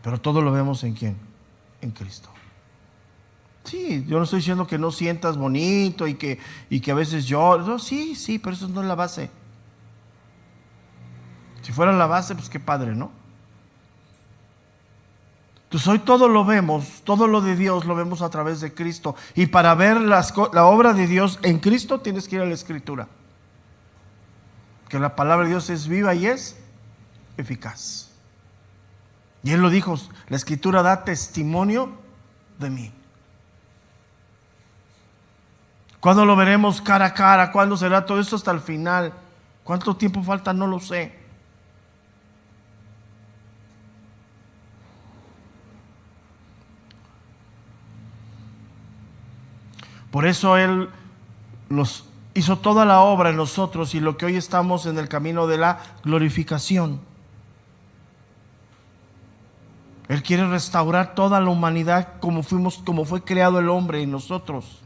Pero todo lo vemos ¿en quién? En Cristo. Sí, yo no estoy diciendo que no sientas bonito y que a veces llores. No, sí, pero eso no es la base. Si fuera la base, pues qué padre, ¿no? Entonces hoy todo lo vemos, todo lo de Dios lo vemos a través de Cristo. Y para ver la obra de Dios en Cristo tienes que ir a la Escritura. Que la palabra de Dios es viva y es eficaz. Y Él lo dijo, la Escritura da testimonio de mí. ¿Cuándo lo veremos cara a cara? ¿Cuándo será todo esto hasta el final? ¿Cuánto tiempo falta? No lo sé. Por eso Él nos hizo toda la obra en nosotros y lo que hoy estamos en el camino de la glorificación. Él quiere restaurar toda la humanidad como fue creado el hombre en nosotros.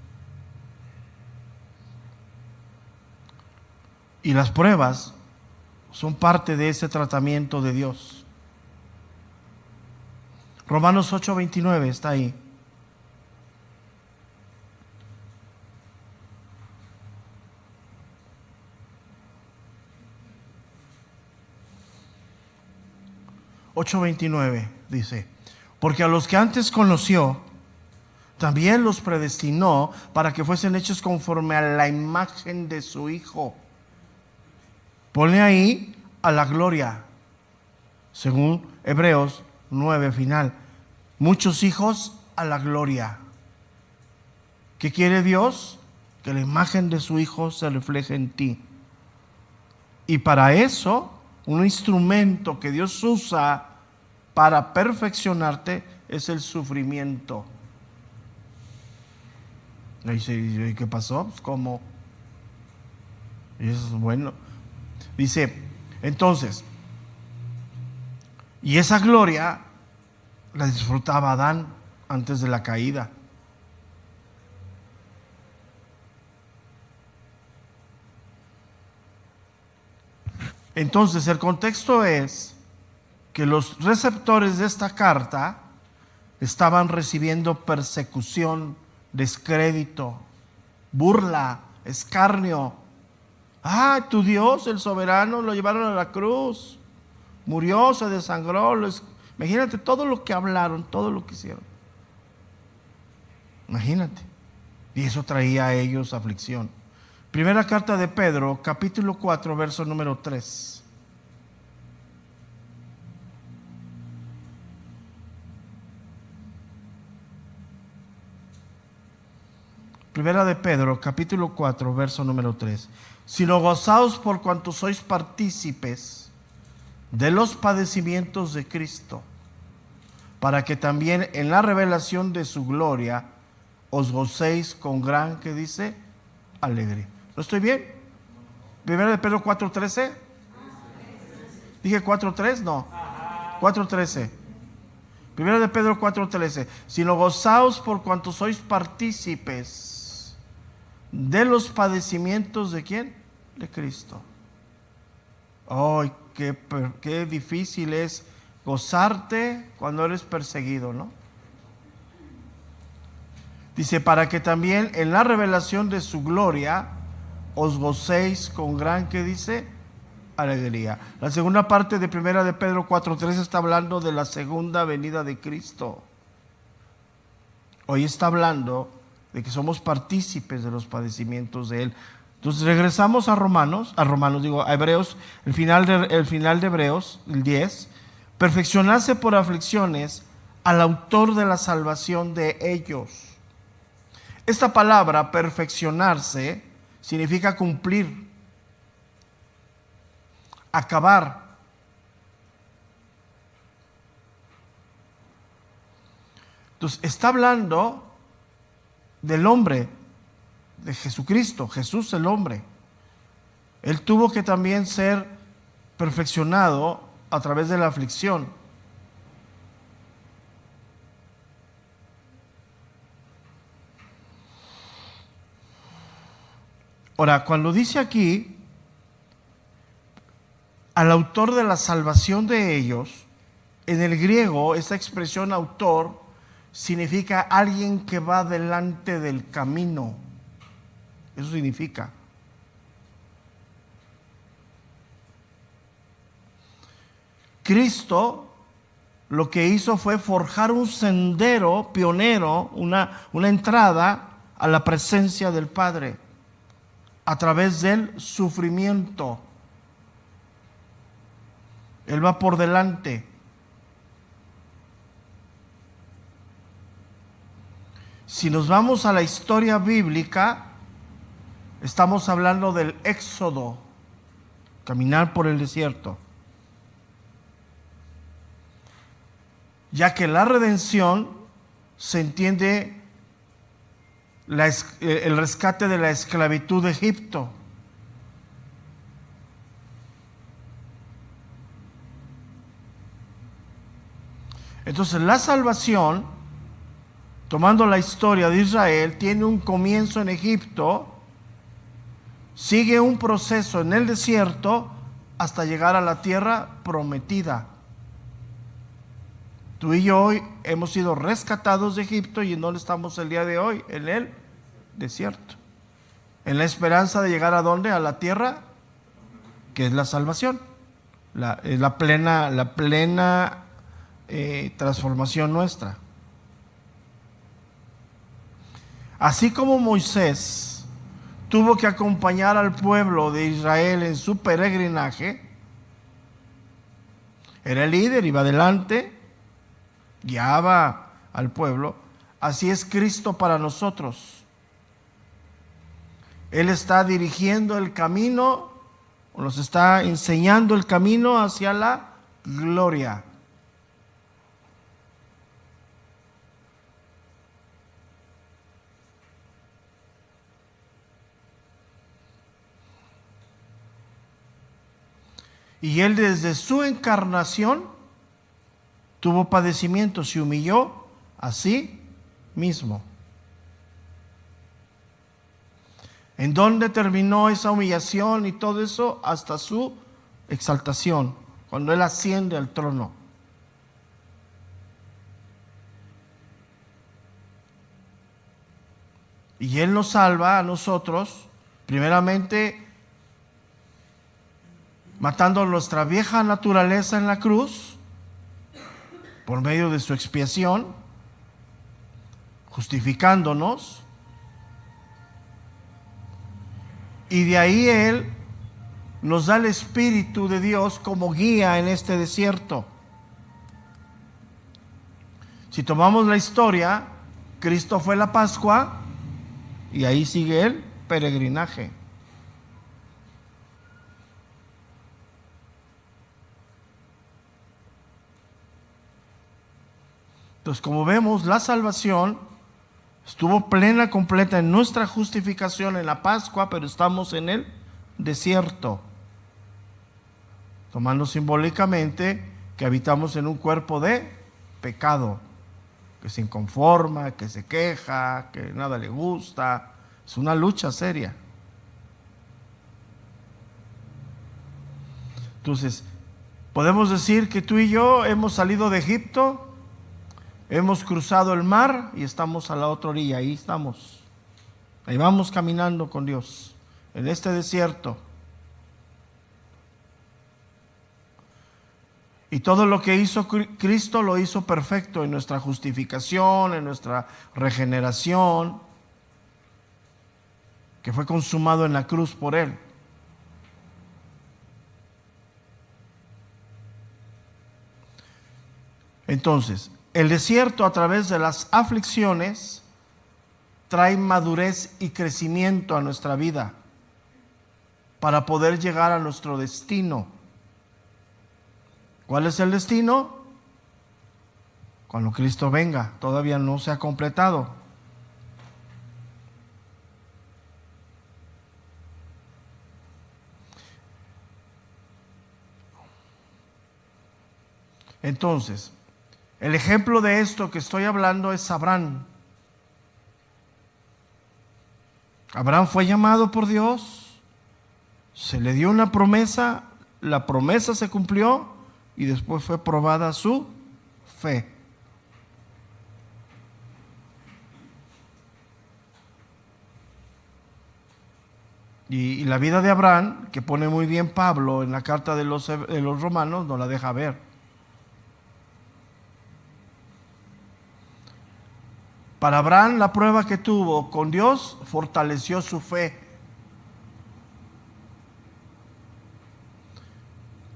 Y las pruebas son parte de ese tratamiento de Dios. Romanos 8:29 está ahí. Dice, porque a los que antes conoció, también los predestinó para que fuesen hechos conforme a la imagen de su Hijo. Pone ahí a la gloria, según Hebreos 9 final. Muchos hijos a la gloria. ¿Qué quiere Dios? Que la imagen de su Hijo se refleje en ti. Y para eso, un instrumento que Dios usa para perfeccionarte es el sufrimiento. Y dice, ¿qué pasó? Pues, ¿cómo? Y eso es bueno. Dice, entonces, y esa gloria la disfrutaba Adán antes de la caída. Entonces, el contexto es que los receptores de esta carta estaban recibiendo persecución, descrédito, burla, escarnio. Ah, tu Dios, el soberano, lo llevaron a la cruz. Murió, se desangró. Imagínate todo lo que hablaron, todo lo que hicieron. Imagínate. Y eso traía a ellos aflicción. Primera carta de Pedro, capítulo 4, verso número 3. Primera de Pedro, capítulo 4, verso número 3. Sino gozaos por cuanto sois partícipes de los padecimientos de Cristo, para que también en la revelación de su gloria os gocéis con gran, ¿qué dice? Alegría. ¿No estoy bien? Primera de Pedro 4:13. ¿Dije 4:3? No. 4:13. Primera de Pedro 4:13. Sino gozaos por cuanto sois partícipes de los padecimientos de ¿quién? De Cristo. Ay, qué difícil es gozarte cuando eres perseguido, ¿no? Dice, para que también en la revelación de su gloria os gocéis con gran, ¿qué dice? Alegría. La segunda parte de Primera de Pedro 4:3 está hablando de la segunda venida de Cristo. Hoy está hablando de que somos partícipes de los padecimientos de Él. Entonces regresamos a a Hebreos, el final de Hebreos, el 10, perfeccionarse por aflicciones al autor de la salvación de ellos. Esta palabra, perfeccionarse, significa cumplir, acabar. Entonces está hablando del hombre, de Jesucristo, Jesús el hombre. Él tuvo que también ser perfeccionado a través de la aflicción. Ahora, cuando dice aquí al autor de la salvación de ellos, en el griego esta expresión autor significa alguien que va delante del camino. Eso significa. Cristo lo que hizo fue forjar un sendero pionero, una entrada a la presencia del Padre a través del sufrimiento. Él va por delante. Si nos vamos a la historia bíblica, estamos hablando del éxodo, caminar por el desierto. Ya que la redención se entiende el rescate de la esclavitud de Egipto. Entonces la salvación, tomando la historia de Israel, tiene un comienzo en Egipto, sigue un proceso en el desierto hasta llegar a la tierra prometida. Tú y yo hoy hemos sido rescatados de Egipto, y ¿en dónde estamos el día de hoy? En el desierto. En la esperanza de llegar ¿a dónde? A la tierra, que es la salvación, la plena transformación nuestra. Así como Moisés tuvo que acompañar al pueblo de Israel en su peregrinaje, era el líder, iba adelante, guiaba al pueblo. Así es Cristo para nosotros. Él está dirigiendo el camino, nos está enseñando el camino hacia la gloria. Y Él desde su encarnación tuvo padecimiento, se humilló a sí mismo. ¿En dónde terminó esa humillación y todo eso? Hasta su exaltación, cuando Él asciende al trono. Y Él nos salva a nosotros, primeramente matando nuestra vieja naturaleza en la cruz, por medio de su expiación, justificándonos, y de ahí Él nos da el Espíritu de Dios como guía en este desierto. Si tomamos la historia, Cristo fue la Pascua, y ahí sigue el peregrinaje. Entonces, como vemos, la salvación estuvo plena, completa en nuestra justificación en la Pascua, pero estamos en el desierto, tomando simbólicamente que habitamos en un cuerpo de pecado, que se inconforma, que se queja, que nada le gusta. Es una lucha seria. Entonces, podemos decir que tú y yo hemos salido de Egipto, hemos cruzado el mar y estamos a la otra orilla. Ahí estamos. Ahí vamos caminando con Dios en este desierto. Y todo lo que hizo Cristo lo hizo perfecto en nuestra justificación, en nuestra regeneración. que fue consumado en la cruz por él. Entonces, el desierto a través de las aflicciones trae madurez y crecimiento a nuestra vida para poder llegar a nuestro destino. ¿Cuál es el destino? Cuando Cristo venga, todavía no se ha completado. Entonces, el ejemplo de esto que estoy hablando es Abraham. Abraham fue llamado por Dios, se le dio una promesa, la promesa se cumplió y después fue probada su fe. Y la vida de Abraham, que pone muy bien Pablo en la carta de los Romanos, nos la deja ver. Para Abraham, la prueba que tuvo con Dios fortaleció su fe.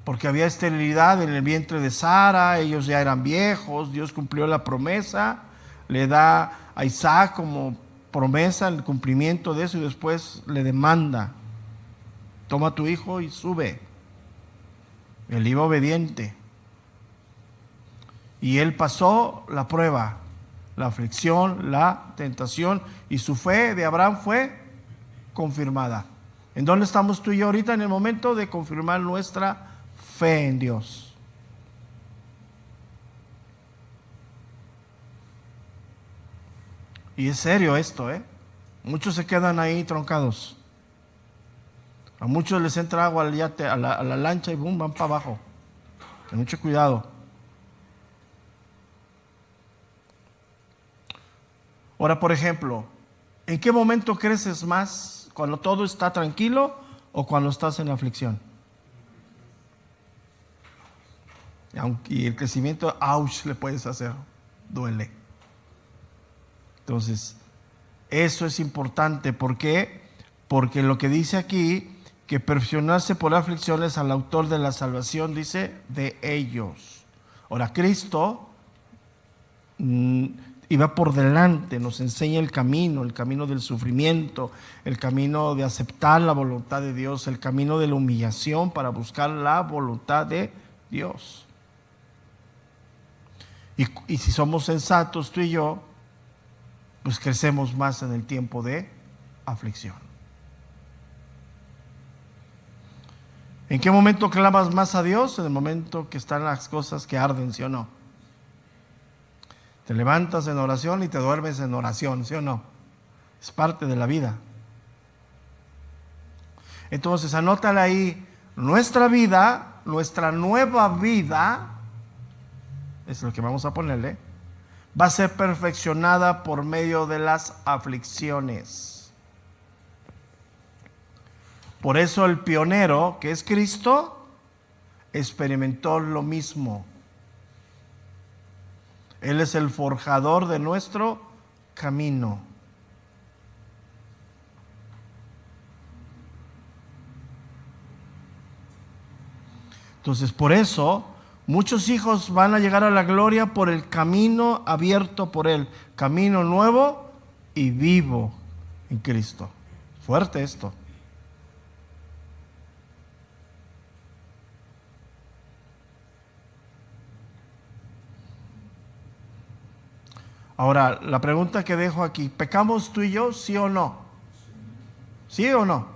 Porque había esterilidad en el vientre de Sara, ellos ya eran viejos, Dios cumplió la promesa, le da a Isaac como promesa el cumplimiento de eso y después le demanda: toma a tu hijo y sube. Él iba obediente. Y él pasó la prueba, la aflicción, la tentación, y su fe de Abraham fue confirmada. ¿En dónde estamos tú y yo ahorita? En el momento de confirmar nuestra fe en Dios. Y es serio esto, ¿eh? Muchos se quedan ahí troncados. A muchos les entra agua al yate, a la lancha y boom, van para abajo. Ten mucho cuidado. Ahora, por ejemplo, ¿en qué momento creces más? ¿Cuando todo está tranquilo o cuando estás en aflicción? Y el crecimiento, ouch, le puedes hacer, duele. Entonces, eso es importante. ¿Por qué? Porque lo que dice aquí, que perfeccionarse por aflicciones al autor de la salvación, dice, de ellos. Ahora, Cristo iba por delante, nos enseña el camino del sufrimiento, el camino de aceptar la voluntad de Dios, el camino de la humillación para buscar la voluntad de Dios. Y si somos sensatos tú y yo, pues crecemos más en el tiempo de aflicción. ¿En qué momento clamas más a Dios? En el momento que están las cosas que arden, ¿sí o no? Te levantas en oración y te duermes en oración, ¿sí o no? Es parte de la vida. Entonces, anótale ahí, nuestra vida, nuestra nueva vida, es lo que vamos a ponerle, va a ser perfeccionada por medio de las aflicciones. Por eso el pionero, que es Cristo, experimentó lo mismo. Él es el forjador de nuestro camino. Entonces, por eso, muchos hijos van a llegar a la gloria por el camino abierto por Él. Camino nuevo y vivo en Cristo. Fuerte esto. Ahora, la pregunta que dejo aquí, ¿pecamos tú y yo, sí o no? ¿Sí o no?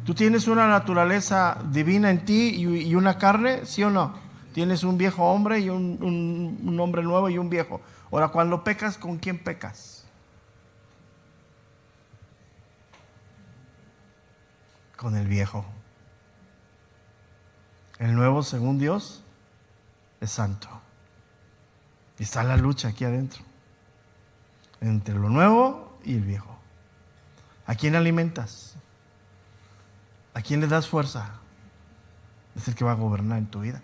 ¿Tú tienes una naturaleza divina en ti y una carne, sí o no? Tienes un viejo hombre y un hombre nuevo y un viejo. Ahora, cuando pecas, ¿con quién pecas? Con el viejo. El nuevo, según Dios, es santo. Y está la lucha aquí adentro, entre lo nuevo y el viejo. ¿A quién alimentas? ¿A quién le das fuerza? Es el que va a gobernar en tu vida.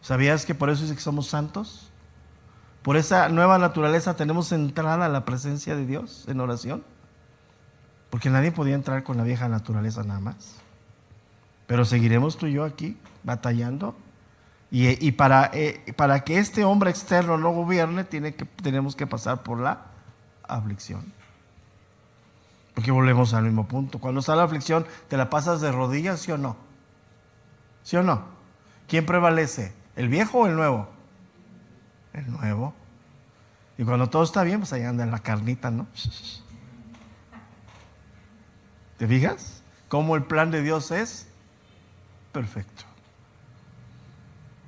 ¿Sabías que por eso es que somos santos? Por esa nueva naturaleza tenemos entrada a la presencia de Dios en oración. porque nadie podía entrar con la vieja naturaleza nada más. Pero seguiremos tú y yo aquí batallando. Y para que este hombre externo no gobierne, tenemos que pasar por la aflicción. Porque volvemos al mismo punto. Cuando está la aflicción, ¿te la pasas de rodillas, sí o no? ¿Sí o no? ¿Quién prevalece? ¿El viejo o el nuevo? El nuevo. Y cuando todo está bien, pues ahí anda en la carnita, ¿no? ¿Te fijas? Cómo el plan de Dios es perfecto.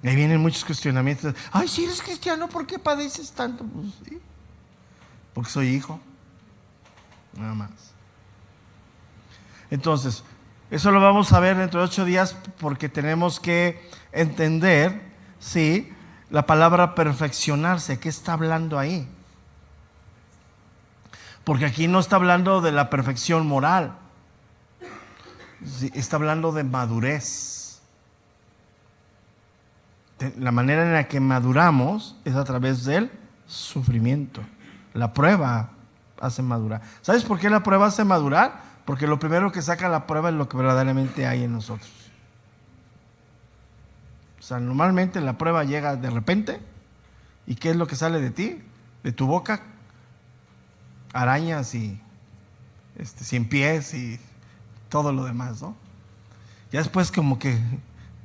Y ahí vienen muchos cuestionamientos. Ay, si eres cristiano, ¿por qué padeces tanto? Pues sí, porque soy hijo. Nada más. Entonces, eso lo vamos a ver dentro de 8 días, porque tenemos que entender, sí, la palabra perfeccionarse. ¿Qué está hablando ahí? Porque aquí no está hablando de la perfección moral. Sí, está hablando de madurez. La manera en la que maduramos es a través del sufrimiento. La prueba hace madurar. ¿Sabes por qué la prueba hace madurar? Porque lo primero que saca la prueba es lo que verdaderamente hay en nosotros. O sea, normalmente la prueba llega de repente. ¿Y qué es lo que sale de ti? De tu boca, arañas y cien pies y todo lo demás, ¿no? Ya después como que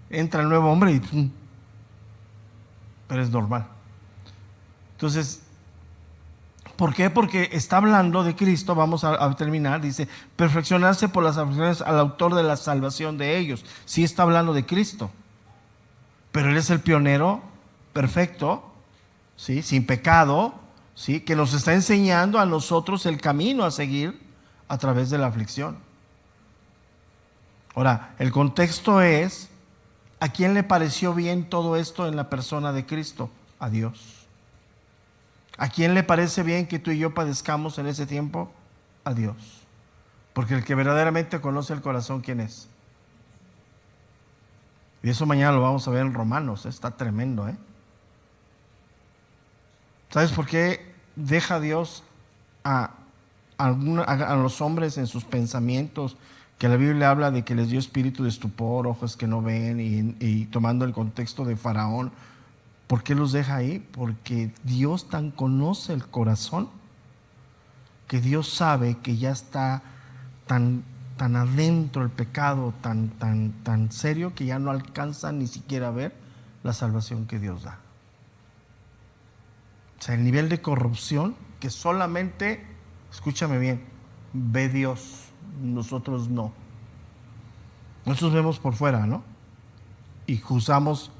entra el nuevo hombre y pero es normal. Entonces, ¿por qué? Porque está hablando de Cristo. Vamos a terminar. Dice, perfeccionarse por las aflicciones al autor de la salvación de ellos. Sí está hablando de Cristo, pero Él es el pionero perfecto, ¿sí? Sin pecado, ¿sí? Que nos está enseñando a nosotros el camino a seguir a través de la aflicción. Ahora, el contexto es, ¿a quién le pareció bien todo esto en la persona de Cristo? A Dios. ¿A quién le parece bien que tú y yo padezcamos en ese tiempo? A Dios. Porque el que verdaderamente conoce el corazón, ¿quién es? Y eso mañana lo vamos a ver en Romanos. Está tremendo, ¿eh? ¿Sabes por qué deja Dios a los hombres en sus pensamientos? Que la Biblia habla de que les dio espíritu de estupor, ojos que no ven, y tomando el contexto de Faraón. ¿Por qué los deja ahí? Porque Dios tan conoce el corazón, que Dios sabe que ya está tan adentro el pecado, tan serio, que ya no alcanza ni siquiera a ver la salvación que Dios da. O sea, el nivel de corrupción que solamente, escúchame bien, ve Dios. Nosotros no. Nosotros vemos por fuera, ¿no? Y juzgamos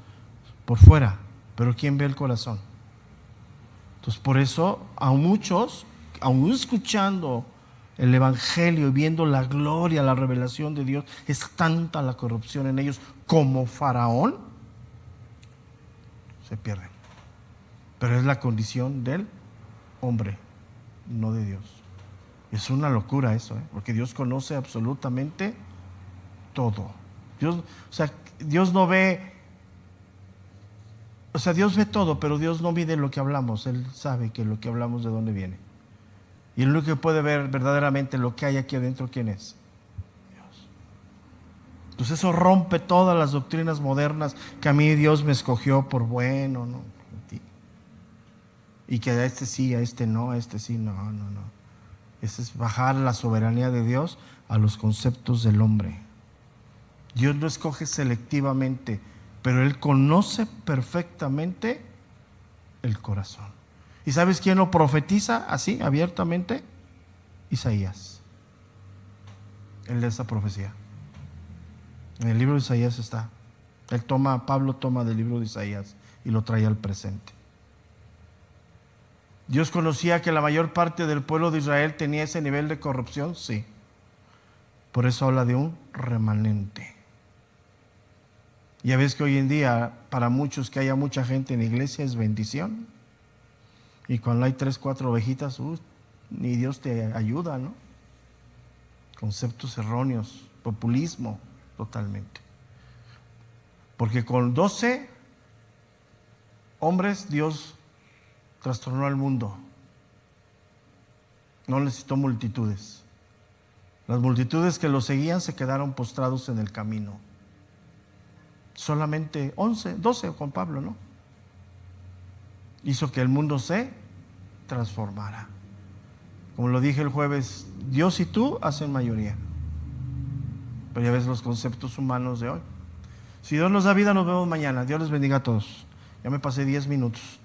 por fuera, pero ¿quién ve el corazón? Entonces, por eso a muchos, aún escuchando el evangelio y viendo la gloria, la revelación de Dios, es tanta la corrupción en ellos como Faraón, se pierden. Pero es la condición del hombre, no de Dios. Es una locura eso, porque Dios conoce absolutamente todo. Dios no ve, Dios ve todo, pero Dios no mide lo que hablamos. Él sabe que lo que hablamos de dónde viene. Y el único que puede ver verdaderamente lo que hay aquí adentro, ¿quién es? Dios. Entonces eso rompe todas las doctrinas modernas, que a mí Dios me escogió por bueno, ¿no? Y que a este sí, a este no, a este sí, no. Ese es bajar la soberanía de Dios a los conceptos del hombre. Dios no escoge selectivamente, pero Él conoce perfectamente el corazón. ¿Y sabes quién lo profetiza así, abiertamente? Isaías. Él de esa profecía. En el libro de Isaías está. Pablo toma del libro de Isaías y lo trae al presente. ¿Dios conocía que la mayor parte del pueblo de Israel tenía ese nivel de corrupción? Sí. Por eso habla de un remanente. Ya ves que hoy en día, para muchos, que haya mucha gente en la iglesia es bendición. Y cuando hay 3, 4 ovejitas, ni Dios te ayuda, ¿no? Conceptos erróneos, populismo, totalmente. Porque con 12 hombres Dios trastornó al mundo. No necesitó multitudes. Las multitudes que lo seguían se quedaron postrados en el camino. Solamente 11, 12 con Pablo, ¿no? Hizo que el mundo se transformara. Como lo dije el jueves, Dios y tú hacen mayoría. Pero ya ves los conceptos humanos de hoy. Si Dios nos da vida, nos vemos mañana. Dios les bendiga a todos. Ya me pasé 10 minutos.